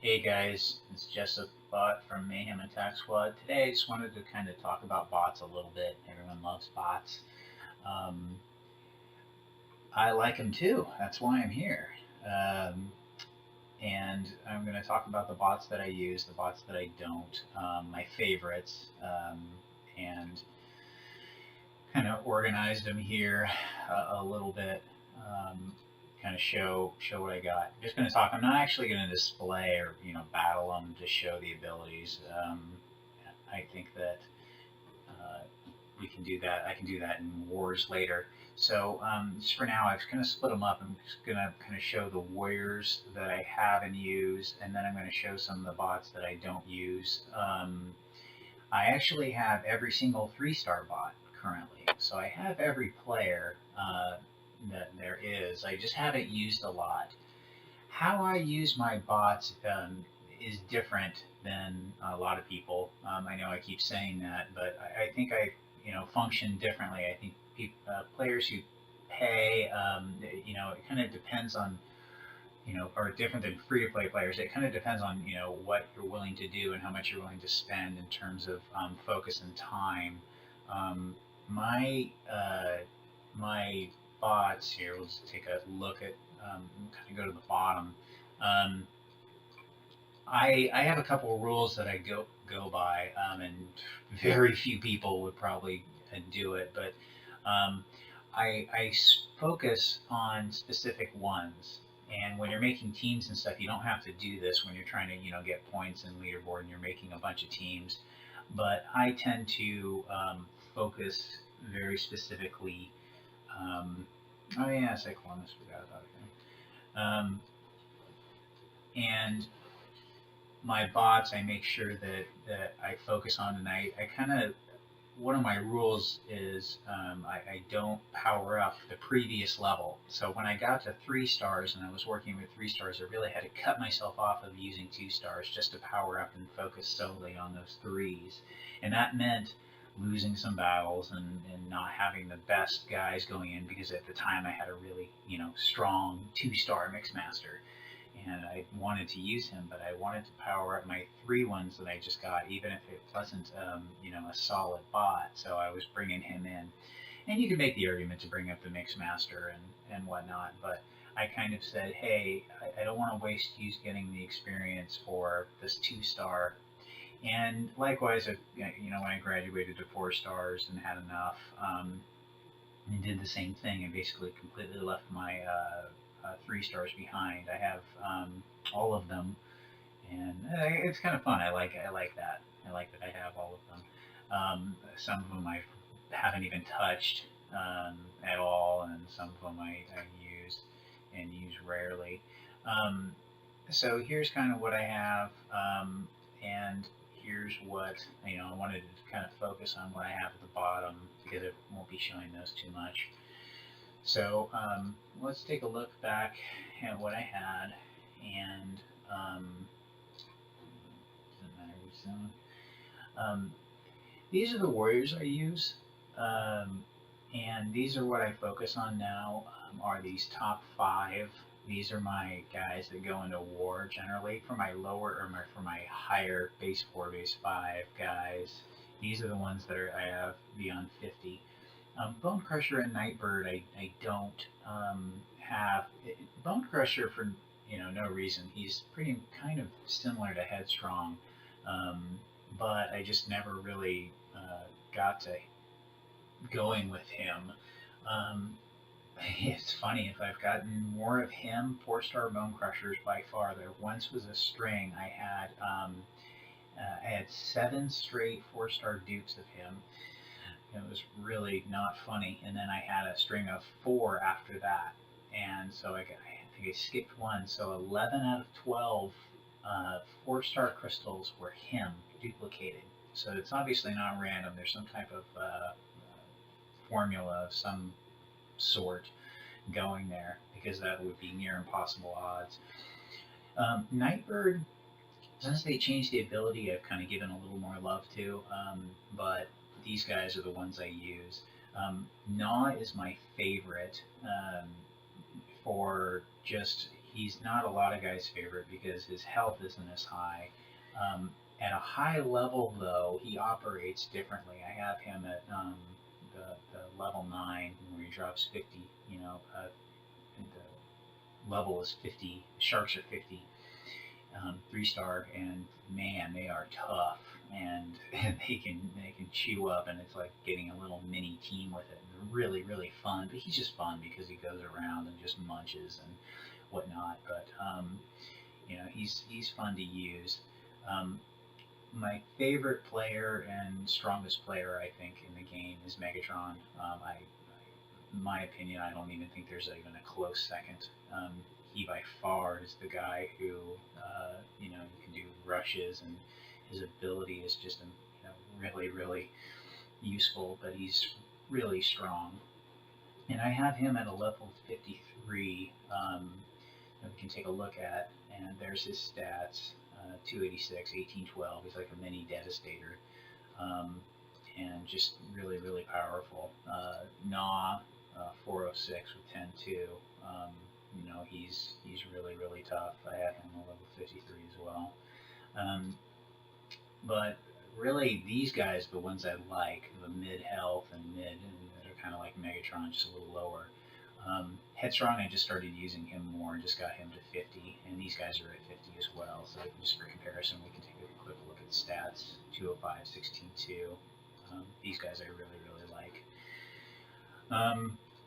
Hey guys, it's Jessup Bot from Mayhem Attack Squad. Today I just wanted to kind of talk about bots a little bit. Everyone loves bots. Um, I like them too. That's why I'm here. Um, and I'm going to talk about the bots that I use, the bots that I don't, my favorites, and kind of organized them here a little bit. Kind of show what I got. I'm just going to talk. I'm not actually going to display or battle them to show the abilities. I think that uh, we can do that. I can do that in wars later. So just for now, I've kind of split them up. I'm just going to kind of show the warriors that I have and use, and then I'm going to show some of the bots that I don't use. I actually have every single 3-star bot currently. So I have every player that there is. I just haven't used a lot. How I use my bots is different than a lot of people. I know I keep saying that, but I think I function differently. I think players who pay, it kind of depends on are different than free to play players. It kind of depends on what you're willing to do and how much you're willing to spend in terms of focus and time. Um, my my bots here. Let's take a look at kind of go to the bottom. Um, I have a couple of rules that I go by, and very few people would probably do it, but um, I focus on specific ones. And when you're making teams and stuff, you don't have to do this when you're trying to get points in leaderboard and you're making a bunch of teams. But I tend to focus very specifically. Oh yeah, Cyclonus, forgot about it. And my bots, I make sure that I focus on, and I kind of one of my rules is I don't power up the previous level. So when I got to 3 stars and I was working with 3 stars, I really had to cut myself off of using 2 stars just to power up and focus solely on those threes. And that meant losing some battles and not having the best guys going in because at the time I had a really strong 2-star mixmaster and I wanted to use him, but I wanted to power up my 3 ones that I just got, even if it wasn't, a solid bot. So I was bringing him in, and you can make the argument to bring up the mix master and whatnot, but I kind of said, hey, I don't want to waste use getting the experience for this 2-star. And likewise, when I graduated to 4 stars and had enough, and did the same thing and basically completely left my 3 stars behind. I have all of them, and it's kind of fun. I like that. I like that I have all of them. Some of them I haven't even touched at all, and some of them I use and use rarely. Um, so here's kind of what I have, and here's what I wanted to kind of focus on what I have at the bottom because it won't be showing those too much. So let's take a look back at what I had, and doesn't matter which zone. These are the warriors I use, and these are what I focus on now. Are these top 5? These are my guys that go into war generally. For my lower or for my higher base 4, base 5 guys, these are the ones that I have beyond 50. Bone Crusher and Nightbird, I don't have. Bone Crusher for no reason. He's pretty kind of similar to Headstrong, but I just never really got to going with him. Um, it's funny if I've gotten more of him. 4-star Bone Crushers by far. There once was a string I had 7 straight 4-star dupes of him. It was really not funny. And then I had a string of 4 after that. And so I think I skipped one. So 11 out of 12 4-star crystals were him duplicated. So it's obviously not random. There's some type of formula of some sort going there because that would be near impossible odds. Nightbird, since they changed the ability, I've kind of given a little more love to, but these guys are the ones I use. Gnaw is my favorite for just he's not a lot of guys' favorite because his health isn't as high. At a high level, though, he operates differently. I have him at the level 9 where he drops 50. The level is 50. Sharks are 50. 3-star, and man, they are tough, and they can chew up, and it's like getting a little mini team with it. And they're really really fun, but he's just fun because he goes around and just munches and whatnot. But he's fun to use. Um, my favorite player and strongest player, I think, in the game is Megatron. In my opinion, I don't even think there's even a close second. He by far is the guy who, you can do rushes, and his ability is just, really, really useful. But he's really strong, and I have him at a level 53. That we can take a look at, and there's his stats: 286, 1812. He's like a mini Devastator. And just really, really powerful. Gnaw, 406 with 10-2. He's really, really tough. I have him at level 53 as well. But really, these guys, the ones I like, the mid health and mid, and that are kind of like Megatron, just a little lower. Headstrong, I just started using him more and just got him to 50, and these guys are at 50 as well. So just for comparison, we can take a quick look at the stats: 205, 16-2. These guys I really, really like.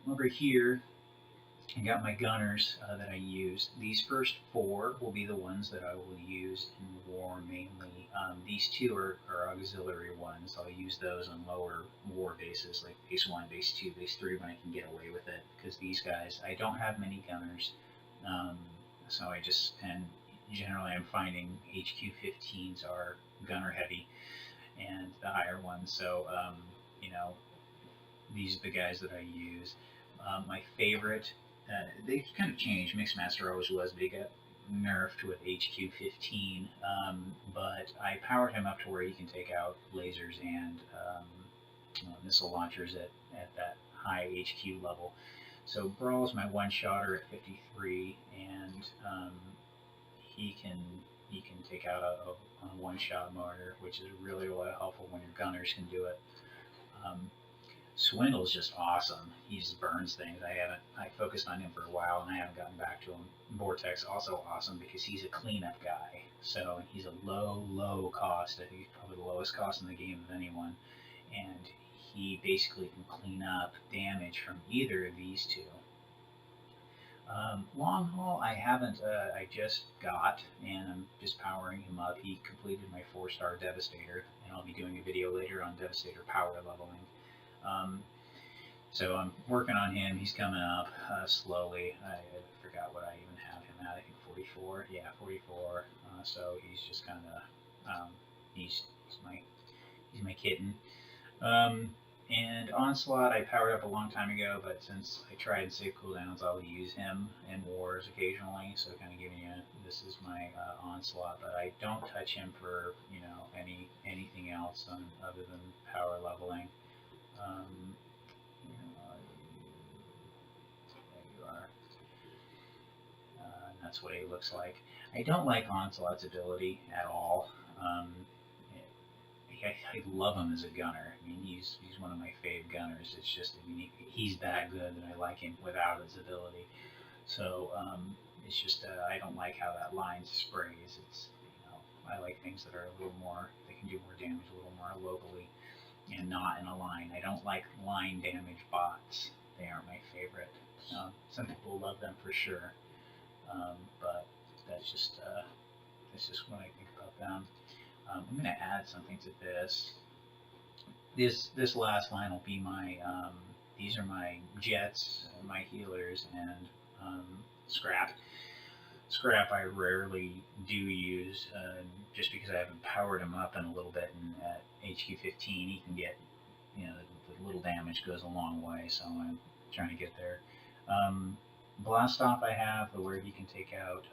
Over here, I got my gunners that I use. These first 4 will be the ones that I will use in war mainly. These 2 are auxiliary ones. I'll use those on lower war bases, like base 1, base 2, base 3, when I can get away with it. Because these guys, I don't have many gunners. So and generally I'm finding HQ 15s are gunner heavy, and the higher ones. So, these are the guys that I use. My favorite, they kind of changed. Mixmaster always was, but he got nerfed with HQ 15. But I powered him up to where he can take out lasers and missile launchers at that high HQ level. So Brawl's my one-shotter at 53, and he can take out a one-shot mortar, which is really, really helpful when your gunners can do it. Swindle's just awesome. He just burns things. I focused on him for a while, and I haven't gotten back to him. Vortex also awesome because he's a cleanup guy. So he's a low cost. I think he's probably the lowest cost in the game of anyone, and he basically can clean up damage from either of these 2. Long haul, I haven't. I just got, and I'm just powering him up. He completed my 4-star Devastator, and I'll be doing a video later on Devastator power leveling. So I'm working on him. He's coming up slowly. I forgot what I even have him at. I think 44. Yeah, 44. So he's just kind of he's my kitten. And Onslaught, I powered up a long time ago, but since I tried and saved cooldowns, I'll use him in wars occasionally. So kind of giving you, this is my Onslaught, but I don't touch him for anything else other than power leveling. There you are. That's what he looks like. I don't like Onslaught's ability at all. I love him as a gunner. I mean, he's one of my fave gunners. It's just, he's that good that I like him without his ability. So it's just I don't like how that line sprays. It's I like things that are a little more, they can do more damage a little more locally and not in a line. I don't like line damage bots. They aren't my favorite. Some people love them for sure, but that's just what I think about them. I'm going to add something to this. This last line will be my, these are my jets, my healers, and scrap. Scrap I rarely do use, just because I haven't powered him up in a little bit, and at HQ 15 he can get, the little damage goes a long way, so I'm trying to get there. Blast Off I have, where he can take out,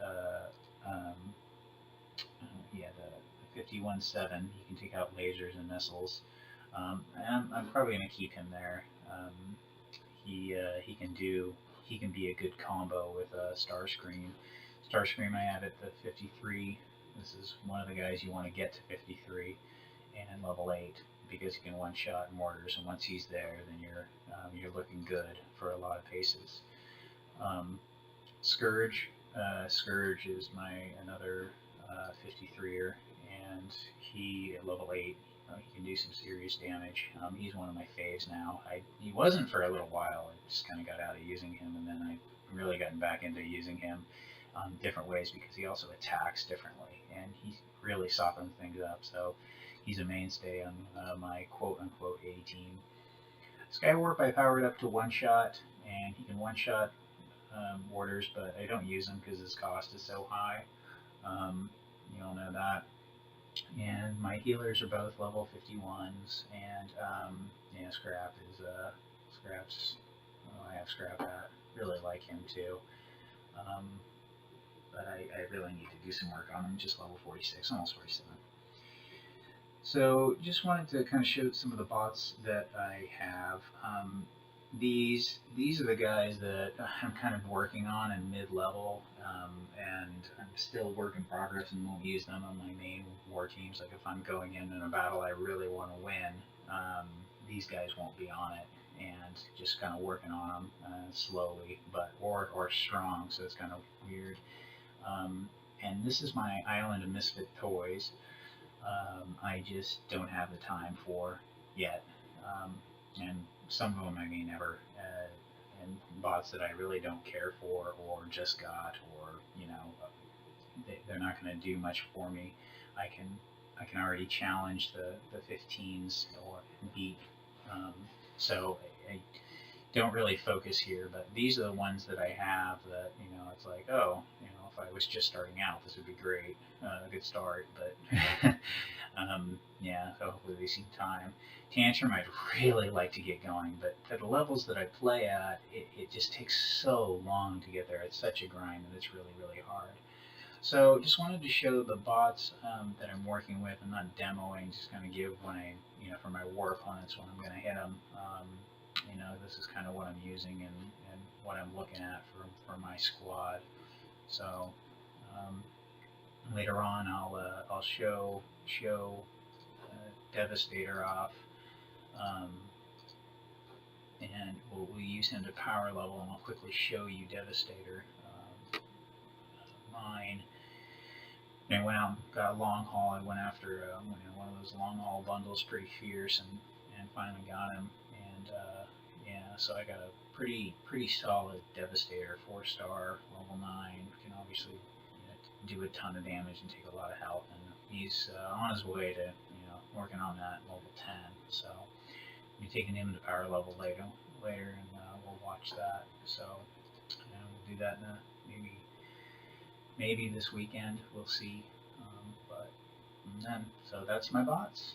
the 51-7, he can take out lasers and missiles. And I'm probably going to keep him there. He can do he can be a good combo with Starscream. Starscream I have at the 53. This is one of the guys you want to get to 53 and level 8 because he can one-shot mortars, and once he's there, then you're looking good for a lot of paces. Scourge. Scourge is another 53er, and he at level 8 he can do some serious damage. He's one of my faves now. He wasn't for a little while. I just kind of got out of using him, and then I really gotten back into using him different ways because he also attacks differently, and he really softens things up. So he's a mainstay on my quote-unquote A team. Skywarp I powered up to one-shot, and he can one-shot orders, but I don't use him because his cost is so high. You all know that. And my healers are both level 51s, and yeah, Scrap's. Oh, I have Scrap at. Really like him too. But I really need to do some work on him. Just level 46, almost 47. So just wanted to kind of show some of the bots that I have. These are the guys that I'm kind of working on in mid-level, and I'm still work in progress and won't use them on my main war teams. Like if I'm going in a battle I really want to win, these guys won't be on it, and just kind of working on them slowly, but or strong. So it's kind of weird. And this is my Island of Misfit Toys. I just don't have the time for yet, and some of them I may never, and bots that I really don't care for or just got, or they're not going to do much for me. I can already challenge the 15s or beat, so I don't really focus here, but these are the ones that I have that, it's like, oh, if I was just starting out, this would be great, a good start, but yeah, so hopefully they see time. Tantrum I'd really like to get going, but at the levels that I play at, it just takes so long to get there. It's such a grind, and it's really, really hard. So just wanted to show the bots that I'm working with. I'm not demoing, just going to give when for my war opponents when I'm going to hit them. This is kind of what I'm using and what I'm looking at for my squad. So later on, I'll show Devastator off, and we'll use him to power level, and I'll quickly show you Devastator. Mine. I went out and got a long haul. I went after one of those long haul bundles, pretty fierce, and finally got him. And yeah, so I got a pretty solid Devastator, 4-star, level 9. Can obviously do a ton of damage and take a lot of health. And he's on his way to working on that level 10. So I'll be taking him to power level later, and we'll watch that. So we'll do that in maybe this weekend. We'll see. But then, so that's my bots.